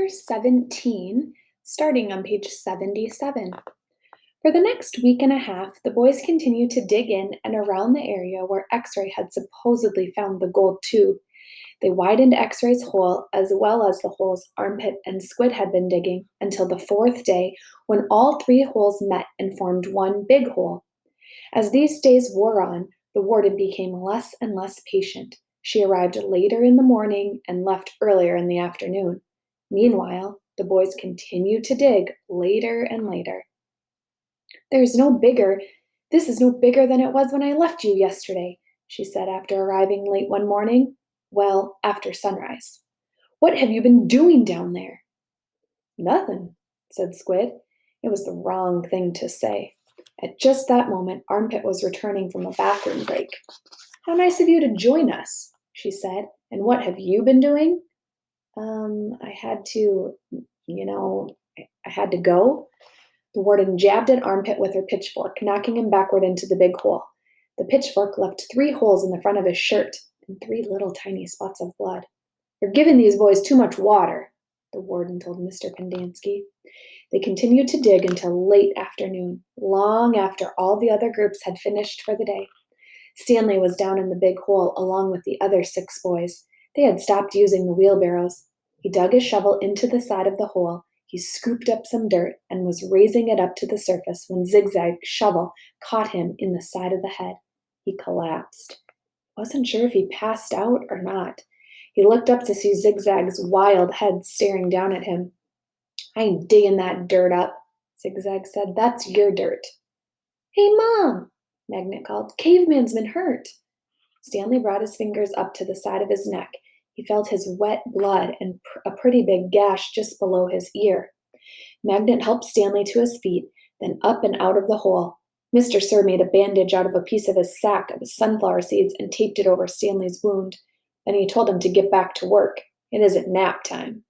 17, starting on page 77. For the next week and a half, the boys continued to dig in and around the area where X ray had supposedly found the gold tube. They widened X ray's hole as well as the holes Armpit and Squid had been digging until the fourth day when all three holes met and formed one big hole. As these days wore on, the warden became less and less patient. She arrived later in the morning and left earlier in the afternoon. Meanwhile, the boys continued to dig later and later. There's no bigger, this is no bigger than it was when I left you yesterday, she said after arriving late one morning. Well, after sunrise. What have you been doing down there? Nothing, said Squid. It was the wrong thing to say. At just that moment, Armpit was returning from a bathroom break. How nice of you to join us, she said. And what have you been doing? I had to, I had to go. The warden jabbed at Armpit with her pitchfork, knocking him backward into the big hole. The pitchfork left 3 holes in the front of his shirt and 3 little tiny spots of blood. You're giving these boys too much water, the warden told Mr. Pendanski. They continued to dig until late afternoon, long after all the other groups had finished for the day. Stanley was down in the big hole along with the other 6 boys. They had stopped using the wheelbarrows. He dug his shovel into the side of the hole. He scooped up some dirt and was raising it up to the surface when Zigzag's shovel caught him in the side of the head. He collapsed. Wasn't sure if he passed out or not. He looked up to see Zigzag's wild head staring down at him. I ain't digging that dirt up, Zigzag said. That's your dirt. Hey, Mom, Magnet called. Caveman's been hurt. Stanley brought his fingers up to the side of his neck. He felt his wet blood and a pretty big gash just below his ear. Magnet helped Stanley to his feet, then up and out of the hole. Mr. Sir made a bandage out of a piece of his sack of sunflower seeds and taped it over Stanley's wound. Then he told him to get back to work. It isn't nap time.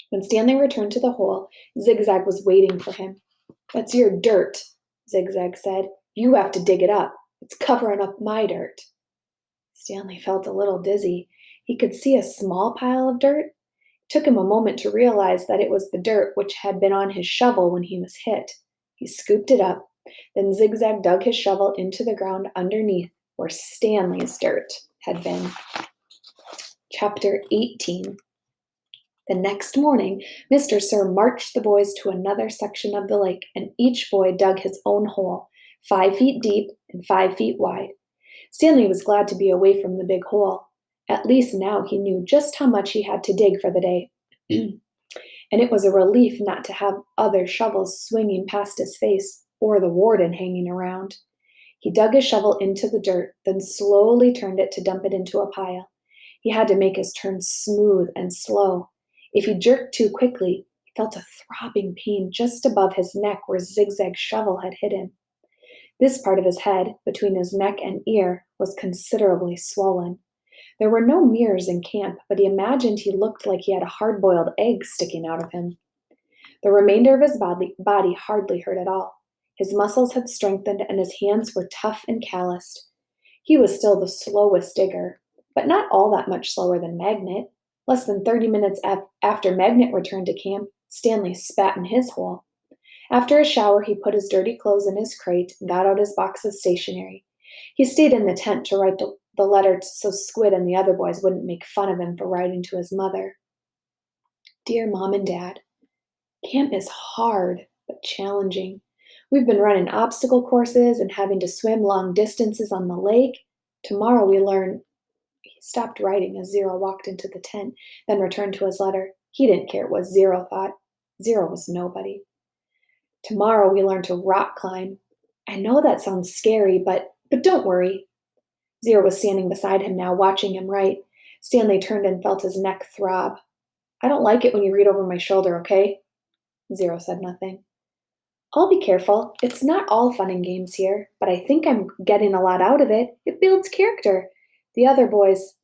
When Stanley returned to the hole, Zigzag was waiting for him. That's your dirt, Zigzag said. You have to dig it up. It's covering up my dirt. Stanley felt a little dizzy. He could see a small pile of dirt. It took him a moment to realize that it was the dirt which had been on his shovel when he was hit. He scooped it up. Then Zigzag dug his shovel into the ground underneath where Stanley's dirt had been. Chapter 18. The next morning, Mr. Sir marched the boys to another section of the lake, and each boy dug his own hole, 5 feet deep and 5 feet wide. Stanley was glad to be away from the big hole. At least now he knew just how much he had to dig for the day. And it was a relief not to have other shovels swinging past his face or the warden hanging around. He dug his shovel into the dirt, then slowly turned it to dump it into a pile. He had to make his turn smooth and slow. If he jerked too quickly, he felt a throbbing pain just above his neck where Zigzag's shovel had hit him. This part of his head, between his neck and ear, was considerably swollen. There were no mirrors in camp, but he imagined he looked like he had a hard-boiled egg sticking out of him. The remainder of his body hardly hurt at all. His muscles had strengthened and his hands were tough and calloused. He was still the slowest digger, but not all that much slower than Magnet. Less than 30 minutes after Magnet returned to camp, Stanley spat in his hole. After a shower, he put his dirty clothes in his crate and got out his box of stationery. He stayed in the tent to write the letter so Squid and the other boys wouldn't make fun of him for writing to his mother. Dear Mom and Dad, camp is hard but challenging. We've been running obstacle courses and having to swim long distances on the lake. Tomorrow we learn. He stopped writing as Zero walked into the tent, then returned to his letter. He didn't care what Zero thought. Zero was nobody. Tomorrow we learn to rock climb. I know that sounds scary, but don't worry. Zero was standing beside him now, watching him write. Stanley turned and felt his neck throb. I don't like it when you read over my shoulder, okay? Zero said nothing. I'll be careful. It's not all fun and games here, but I think I'm getting a lot out of it. It builds character. The other boys,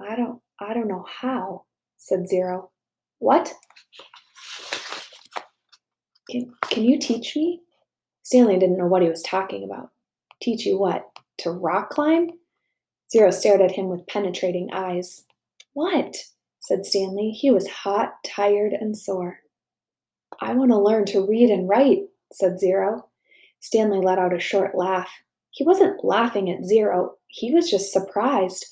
I don't know how, said Zero. What? Can you teach me? Stanley didn't know what he was talking about. Teach you what? To rock climb? Zero stared at him with penetrating eyes. What? said Stanley. He was hot, tired, and sore. I want to learn to read and write, said Zero. Stanley let out a short laugh. He wasn't laughing at Zero, he was just surprised.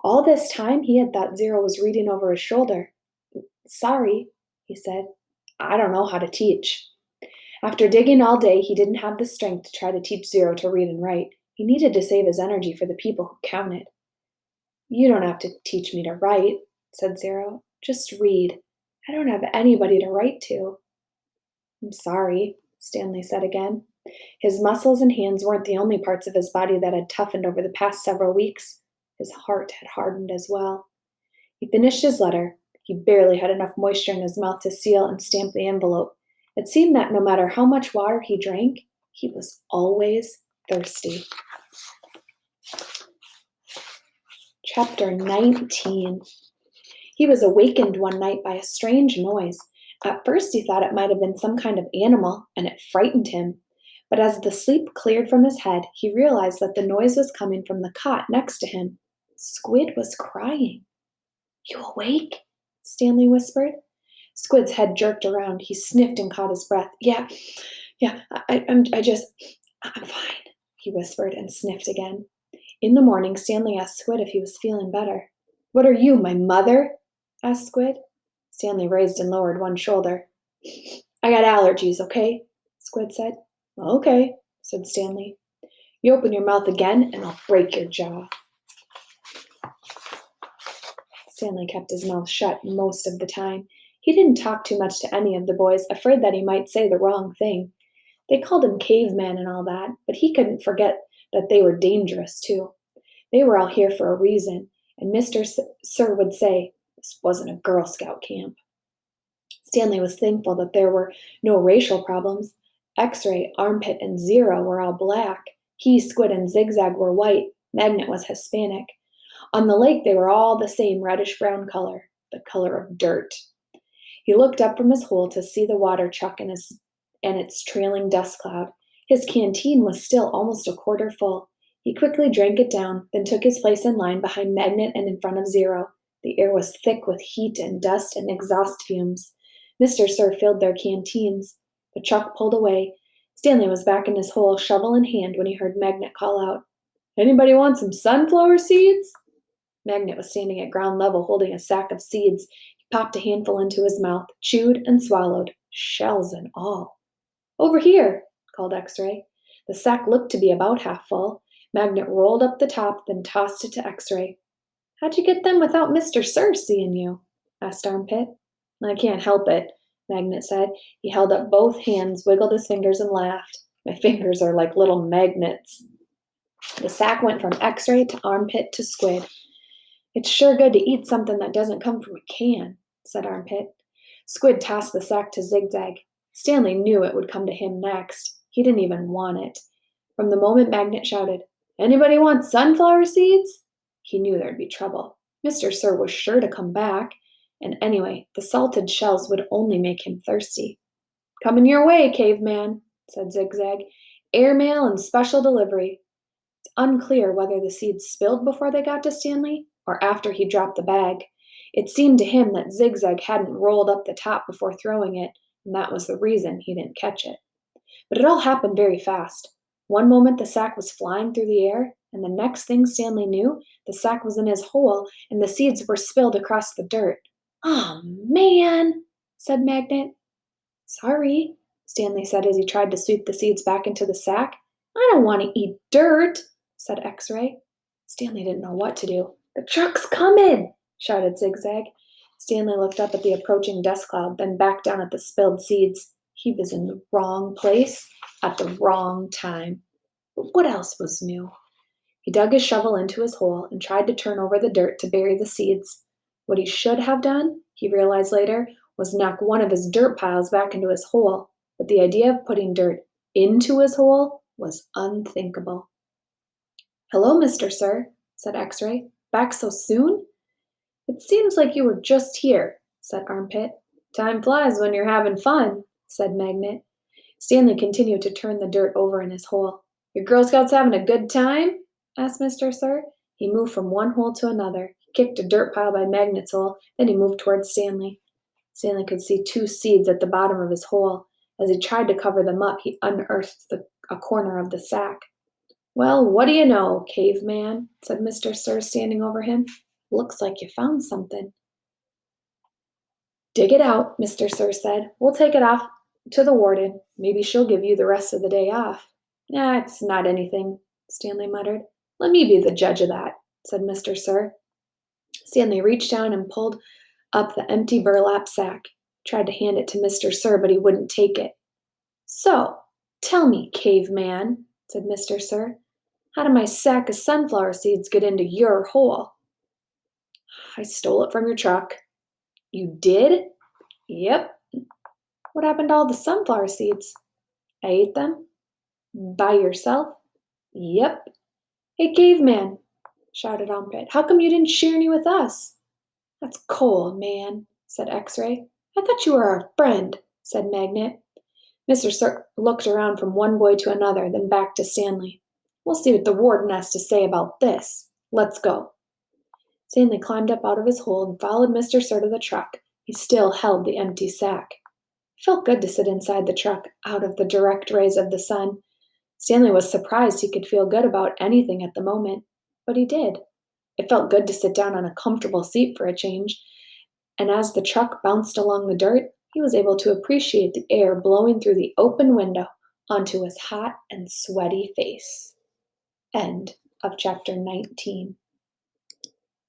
All this time he had thought Zero was reading over his shoulder. Sorry, he said. I don't know how to teach. After digging all day, he didn't have the strength to try to teach Zero to read and write. He needed to save his energy for the people who counted. You don't have to teach me to write, said Zero. Just read. I don't have anybody to write to. I'm sorry, Stanley said again. His muscles and hands weren't the only parts of his body that had toughened over the past several weeks. His heart had hardened as well. He finished his letter. He barely had enough moisture in his mouth to seal and stamp the envelope. It seemed that no matter how much water he drank, he was always thirsty. Chapter 19. He was awakened one night by a strange noise. At first he thought it might have been some kind of animal, and it frightened him. But as the sleep cleared from his head, he realized that the noise was coming from the cot next to him. Squid was crying. You awake? Stanley whispered. Squid's head jerked around. He sniffed and caught his breath. Yeah, I'm fine, he whispered and sniffed again. In the morning, Stanley asked Squid if he was feeling better. What are you, my mother? Asked Squid. Stanley raised and lowered one shoulder. I got allergies, okay? Squid said. Okay, said Stanley. You open your mouth again and I'll break your jaw. Stanley kept his mouth shut most of the time. He didn't talk too much to any of the boys, afraid that he might say the wrong thing. They called him caveman and all that, but he couldn't forget that they were dangerous too. They were all here for a reason, and Mr. Sir would say, this wasn't a Girl Scout camp. Stanley was thankful that there were no racial problems. X-Ray, Armpit, and Zero were all black. He, Squid, and Zigzag were white. Magnet was Hispanic. On the lake, they were all the same reddish-brown color, the color of dirt. He looked up from his hole to see the water chuck and its trailing dust cloud. His canteen was still almost a quarter full. He quickly drank it down, then took his place in line behind Magnet and in front of Zero. The air was thick with heat and dust and exhaust fumes. Mr. Sir filled their canteens. The truck pulled away. Stanley was back in his hole, shovel in hand, when he heard Magnet call out, Anybody want some sunflower seeds? Magnet was standing at ground level holding a sack of seeds. He popped a handful into his mouth, chewed and swallowed, shells and all. Over here, called X-Ray. The sack looked to be about half full. Magnet rolled up the top, then tossed it to X-Ray. How'd you get them without Mr. Sir seeing you? Asked Armpit. I can't help it, Magnet said. He held up both hands, wiggled his fingers, and laughed. My fingers are like little magnets. The sack went from X-Ray to Armpit to Squid. It's sure good to eat something that doesn't come from a can, said Armpit. Squid tossed the sack to Zigzag. Stanley knew it would come to him next. He didn't even want it. From the moment Magnet shouted, Anybody want sunflower seeds? He knew there'd be trouble. Mr. Sir was sure to come back. And anyway, the salted shells would only make him thirsty. Coming your way, caveman, said Zigzag. Airmail and special delivery. It's unclear whether the seeds spilled before they got to Stanley or after he dropped the bag. It seemed to him that Zigzag hadn't rolled up the top before throwing it, and that was the reason he didn't catch it. But it all happened very fast. One moment the sack was flying through the air, and the next thing Stanley knew, the sack was in his hole and the seeds were spilled across the dirt. Oh, man, said Magnet. Sorry, Stanley said as he tried to sweep the seeds back into the sack. I don't want to eat dirt, said X-Ray. Stanley didn't know what to do. The truck's coming, shouted Zigzag. Stanley looked up at the approaching dust cloud, then back down at the spilled seeds. He was in the wrong place at the wrong time. But what else was new? He dug his shovel into his hole and tried to turn over the dirt to bury the seeds. What he should have done, he realized later, was knock one of his dirt piles back into his hole, but the idea of putting dirt into his hole was unthinkable. Hello, Mr. Sir, said X-Ray. Back so soon? It seems like you were just here, said Armpit. Time flies when you're having fun, said Magnet. Stanley continued to turn the dirt over in his hole. Your Girl Scouts having a good time? Asked Mr. Sir. He moved from one hole to another. He He kicked a dirt pile by Magnet's hole, then he moved towards Stanley. Stanley could see 2 seeds at the bottom of his hole. As he tried to cover them up, he unearthed a corner of the sack. "Well, what do you know, caveman?" said Mr. Sir, standing over him. "Looks like you found something." "Dig it out," Mr. Sir said. "We'll take it off to the warden. Maybe she'll give you the rest of the day off." It's not anything," Stanley muttered. "Let me be the judge of that," said Mr. Sir. Stanley reached down and pulled up the empty burlap sack. Tried to hand it to Mr. Sir, but he wouldn't take it. "So, tell me, caveman," said Mr. Sir, "how did my sack of sunflower seeds get into your hole?" "I stole it from your truck." "You did?" "Yep." "What happened to all the sunflower seeds?" "I ate them." "By yourself?" "Yep." "Hey, caveman," shouted Armpit, "how come you didn't share any with us?" "That's cold, man," said X-Ray. "I thought you were our friend," said Magnet. Mr. Sir looked around from one boy to another, then back to Stanley. "We'll see what the warden has to say about this. Let's go." Stanley climbed up out of his hole and followed Mr. Sir to the truck. He still held the empty sack. It felt good to sit inside the truck, out of the direct rays of the sun. Stanley was surprised he could feel good about anything at the moment, but he did. It felt good to sit down on a comfortable seat for a change, and as the truck bounced along the dirt, he was able to appreciate the air blowing through the open window onto his hot and sweaty face. End of chapter 19.